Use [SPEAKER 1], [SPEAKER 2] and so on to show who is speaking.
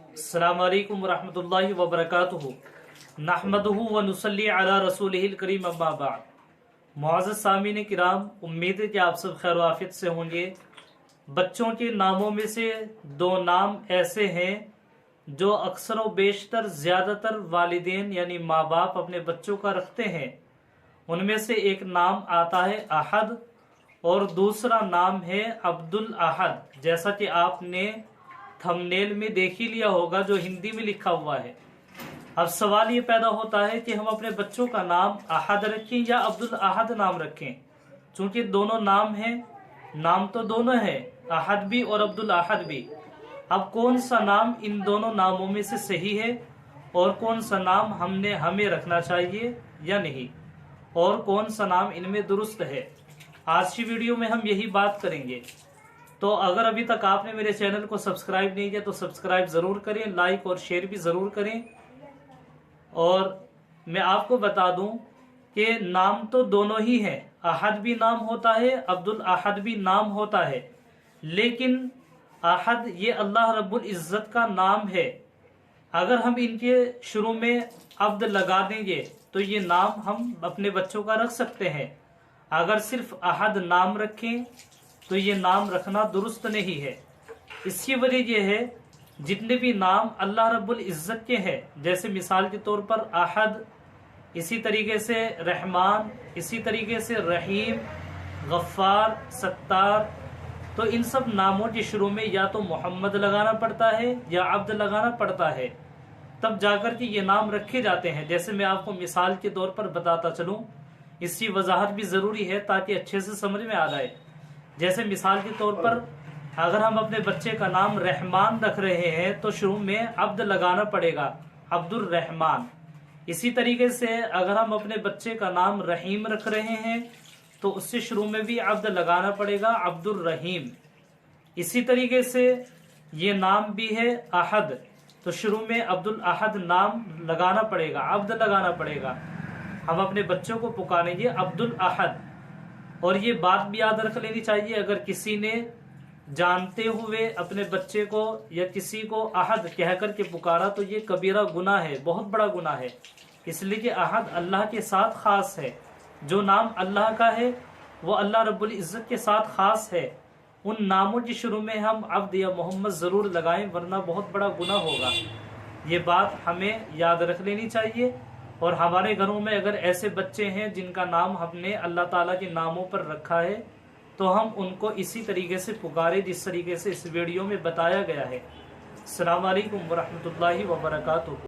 [SPEAKER 1] अस्सलामु अलैकुम वरहमतुल्लाहि वबरकातुहू नहमदुहु व नुसल्ली अला रसूलिहिल करीम अम्मा बाद। मुअज़्ज़ज़ सामीन किराम, उम्मीद है कि आप सब खैर आफियत से होंगे। बच्चों के नामों में से दो नाम ऐसे हैं जो अक्सर व बेशतर ज़्यादातर वालिदैन यानी माँ बाप अपने बच्चों का रखते हैं। उनमें से एक नाम आता है अहद और दूसरा नाम है अब्दुल अहद, जैसा कि आपने थंबनेल में देख ही लिया होगा जो हिंदी में लिखा हुआ है। अब सवाल ये पैदा होता है कि हम अपने बच्चों का नाम अहद रखें या अब्दुल अहद नाम रखें। चूंकि दोनों नाम हैं, नाम तो दोनों है, अहद भी और अब्दुल अहद भी। अब कौन सा नाम इन दोनों नामों में से सही है और कौन सा नाम हमें रखना चाहिए या नहीं, और कौन सा नाम इनमें दुरुस्त है, आज की वीडियो में हम यही बात करेंगे। तो अगर अभी तक आपने मेरे चैनल को सब्सक्राइब नहीं किया तो सब्सक्राइब जरूर करें, लाइक और शेयर भी जरूर करें। और मैं आपको बता दूं कि नाम तो दोनों ही हैं, अहद भी नाम होता है, अब्दुल अहद भी नाम होता है, लेकिन अहद ये अल्लाह रब्बुल इज्जत का नाम है। अगर हम इनके शुरू में अब्द लगा देंगे तो ये नाम हम अपने बच्चों का रख सकते हैं। अगर सिर्फ अहद नाम रखें तो ये नाम रखना दुरुस्त नहीं है। इसकी वजह यह है, जितने भी नाम अल्लाह रब्बुल इज्जत के हैं, जैसे मिसाल के तौर पर अहद, इसी तरीके से रहमान, इसी तरीके से रहीम, गफ्फार, सत्तार, तो इन सब नामों के शुरू में या तो मोहम्मद लगाना पड़ता है या अब्द लगाना पड़ता है, तब जाकर के ये नाम रखे जाते हैं। जैसे मैं आपको मिसाल के तौर पर बताता चलूं, इसकी वजाहत भी ज़रूरी है ताकि अच्छे से समझ में आ जाए। जैसे मिसाल के तौर पर अगर हम अपने बच्चे का नाम रहमान रख रहे हैं तो शुरू में अब्द लगाना पड़ेगा, अब्दुल रहमान। इसी तरीके से अगर हम अपने बच्चे का नाम रहीम रख रहे हैं तो उससे शुरू में भी अब्द लगाना पड़ेगा, अब्दुल रहीम। इसी तरीके से ये नाम भी है अहद, तो शुरू में अब्दुल अहद नाम लगाना पड़ेगा, अब्द लगाना पड़ेगा। हम अपने बच्चों को पुकारेंगे अब्दुल अहद। और ये बात भी याद रख लेनी चाहिए, अगर किसी ने जानते हुए अपने बच्चे को या किसी को अहद कह कर के पुकारा तो ये कबीरा गुनाह है, बहुत बड़ा गुनाह है। इसलिए कि अहद अल्लाह के साथ खास है, जो नाम अल्लाह का है वो अल्लाह रब्बुल इज्जत के साथ खास है। उन नामों के शुरू में हम अब्द या मोहम्मद ज़रूर लगाएं, वरना बहुत बड़ा गुनाह होगा। ये बात हमें याद रख लेनी चाहिए। और हमारे घरों में अगर ऐसे बच्चे हैं जिनका नाम हमने अल्लाह ताला के नामों पर रखा है तो हम उनको इसी तरीके से पुकारें जिस तरीके से इस वीडियो में बताया गया है। अस्सलामु अलैकुम वरहमतुल्लाहि वबरकातुहू।